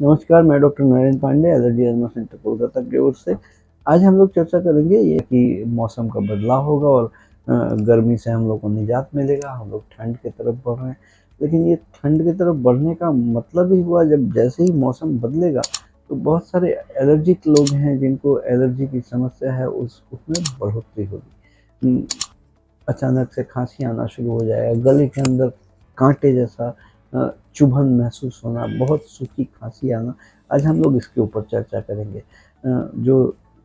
नमस्कार, मैं doctor Narendra Pandey, allergy asthma centre Kolkata की ओर से। आज हम लोग चर्चा करेंगे ये कि मौसम का बदलाव होगा और गर्मी से हम लोग को निजात मिलेगा, हम लोग ठंड की तरफ बढ़ रहे हैं। लेकिन ये ठंड की तरफ बढ़ने का मतलब ही हुआ जब जैसे ही मौसम बदलेगा, तो बहुत सारे एलर्जिक लोग हैं जिनको एलर्जी की समस्या है उसमें बढ़ोतरी होगी। अचानक से खांसी आना शुरू हो जाएगा, गले के अंदर कांटे जैसा चुभन महसूस होना, बहुत सूखी खांसी आना। आज हम लोग इसके ऊपर चर्चा करेंगे। जो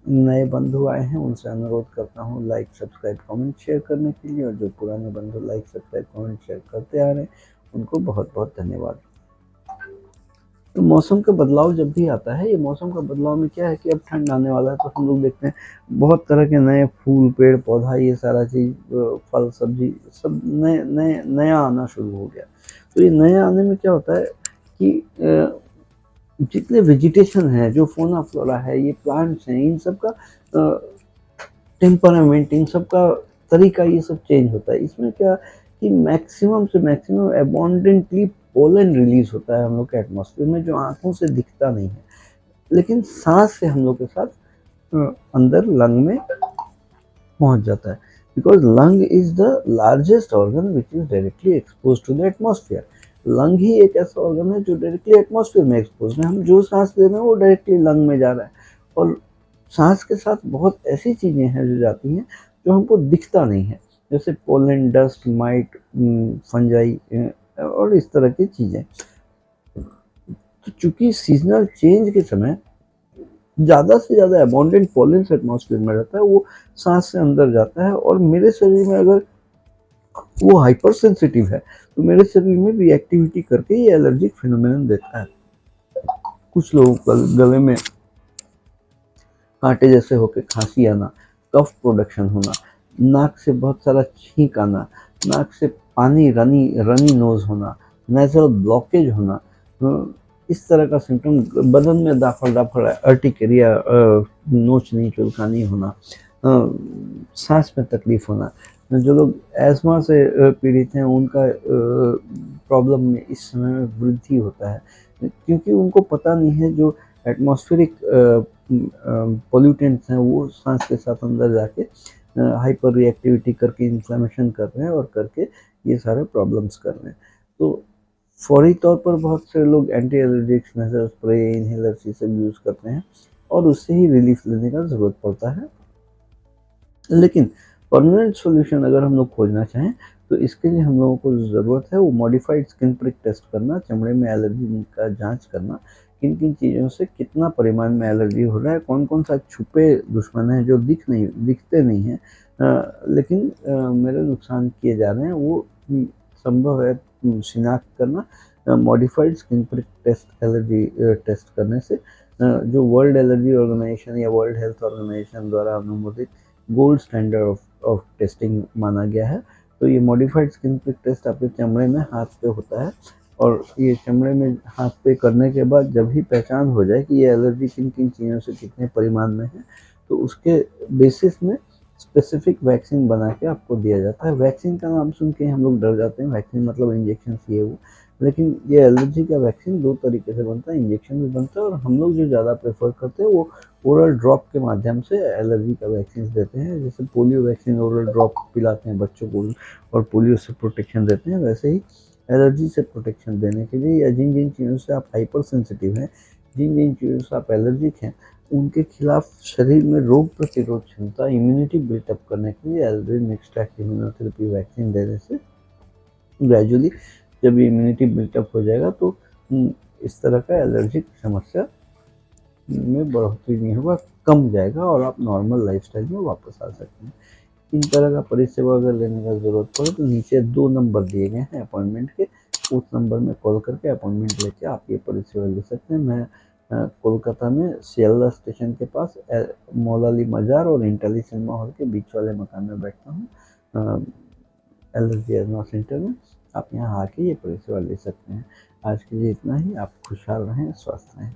नए बंधु आए हैं उनसे अनुरोध करता हूँ लाइक सब्सक्राइब कमेंट शेयर करने के लिए, और जो पुराने बंधु लाइक सब्सक्राइब कमेंट शेयर करते आ रहे हैं उनको बहुत बहुत धन्यवाद। तो मौसम का बदलाव जब भी आता है, ये मौसम का बदलाव में क्या है कि अब ठंड आने वाला है, तो हम लोग देखते हैं बहुत तरह के नए फूल पेड़ पौधा ये सारा चीज़ फल सब्जी सब नए नए नया आना शुरू हो गया। तो ये नए आने में क्या होता है कि जितने वेजिटेशन है, जो फोना फ्लोरा है, ये प्लांट्स हैं, इन सब का टेम्परामेंट, इन सब का तरीका ये सब चेंज होता है। इसमें क्या कि मैक्सिमम से मैक्सिमम अबॉन्डेंटली पोलन रिलीज होता है हम लोग के एटमॉस्फेयर में, जो आंखों से दिखता नहीं है, लेकिन सांस से हम लोग के साथ अंदर लंग में पहुंच जाता है। Because lung is the largest organ which is directly expose to the atmosphere. Lung ही एक ऐसा ऑर्गन है जो डायरेक्टली एटमॉस्फेयर में एक्सपोज है। हम जो सांस ले रहे हैं वो डायरेक्टली लंग में जा रहा है, और सांस के साथ बहुत ऐसी चीज़ें हैं जो जाती हैं जो हमको दिखता नहीं है, जैसे पोलन, डस्ट माइट, फंजाई और इस तरह की चीज़ें। तो चूंकि सीजनल चेंज के समय ज़्यादा से ज़्यादा अबॉन्डेंट पोलन एटमॉस्फेयर में रहता है, वो सांस से अंदर जाता है, और मेरे शरीर में अगर वो हाइपर सेंसिटिव है तो मेरे शरीर में रिएक्टिविटी करके ये एलर्जिक फिनोमेनन देता है। कुछ लोगों को गले में कांटे जैसे होकर खांसी आना, कफ प्रोडक्शन होना, नाक से बहुत सारा छींक आना, नाक से पानी रनी रनी नोज होना, नेजल ब्लॉकेज होना, इस तरह का सिम्टम, बदन में दाफड़ दाफड़ अर्टिकेरिया, नोचनी चुलकानी होना, सांस में तकलीफ होना। जो लोग एस्मा से पीड़ित हैं उनका प्रॉब्लम में इस समय में वृद्धि होता है, क्योंकि उनको पता नहीं है जो एटमॉस्फेरिक पोल्यूटेंट्स हैं वो सांस के साथ अंदर जाके हाइपर रिएक्टिविटी करके इन्फ्लेमेशन कर रहे हैं और करके ये सारे प्रॉब्लम्स कर रहे हैं। तो फौरी तौर पर बहुत से लोग anti allergics, nasal spray, inhalers ये सब यूज़ करते हैं और उससे ही रिलीफ लेने का ज़रूरत पड़ता है। लेकिन परमानेंट सॉल्यूशन अगर हम लोग खोजना चाहें तो इसके लिए हम लोगों को ज़रूरत है वो मॉडिफाइड स्किन प्रिक टेस्ट करना, चमड़े में एलर्जी का जांच करना, किन किन चीज़ों से कितना परिमाण में एलर्जी हो रहा है, कौन कौन सा छुपे दुश्मन है जो दिखते नहीं हैं लेकिन मेरे नुकसान किए जा रहे हैं, वो संभव है शिनाख्त करना modified skin prick test, allergy test करने से, जो वर्ल्ड एलर्जी ऑर्गेनाइजेशन या वर्ल्ड हेल्थ ऑर्गेनाइजेशन द्वारा अनुमोदित गोल्ड स्टैंडर्ड ऑफ टेस्टिंग माना गया है। तो ये मॉडिफाइड स्किन प्रिक टेस्ट आपके चमड़े में हाथ पे होता है, और ये चमड़े में हाथ पे करने के बाद जब ही पहचान हो जाए कि ये एलर्जी किन किन चीज़ों से कितने परिमाण में है, तो उसके बेसिस में स्पेसिफिक वैक्सीन बना के आपको दिया जाता है। वैक्सीन का नाम सुन के हम लोग डर जाते हैं, वैक्सीन मतलब इंजेक्शन ये वो, लेकिन ये एलर्जी का वैक्सीन दो तरीके से बनता है, इंजेक्शन भी बनता है, और हम लोग जो ज़्यादा प्रेफर करते हैं वो ओरल ड्रॉप के माध्यम से एलर्जी का वैक्सीन देते हैं। जैसे पोलियो वैक्सीन ओरल ड्रॉप पिलाते हैं बच्चों को और पोलियो से प्रोटेक्शन देते हैं, वैसे ही एलर्जी से प्रोटेक्शन देने के लिए, या जिन जिन चीज़ों से आप हाइपर सेंसिटिव हैं, जिन जिन चीज़ों से आप एलर्जिक हैं, उनके खिलाफ शरीर में रोग प्रतिरोध क्षमता, इम्यूनिटी बिल्टअप करने के लिए एलर्जी नेक्स्ट इम्यूनोथेरेपी वैक्सीन देने से ग्रेजुअली जब इम्यूनिटी बिल्टअप हो जाएगा तो इस तरह का एलर्जिक समस्या में बढ़ोतरी नहीं होगा, कम जाएगा, और आप नॉर्मल लाइफस्टाइल में वापस आ सकते हैं। इन तरह का परिसेवा अगर लेने का ज़रूरत पड़े तो नीचे 2 नंबर दिए गए हैं अपॉइंटमेंट के, उस नंबर में कॉल करके अपॉइंटमेंट लेके आप ये परिसेवा ले सकते हैं। मैं कोलकाता में सियालदा स्टेशन के पास मौलाली मज़ार और इंटेली सिनेमा हॉल के बीच वाले मकान में बैठता हूँ, एलर्जी अस्थमा सेंटर में। आप यहाँ आके ये परिसेवा ले सकते हैं। आज के लिए इतना ही। आप खुशहाल रहें, स्वस्थ रहें।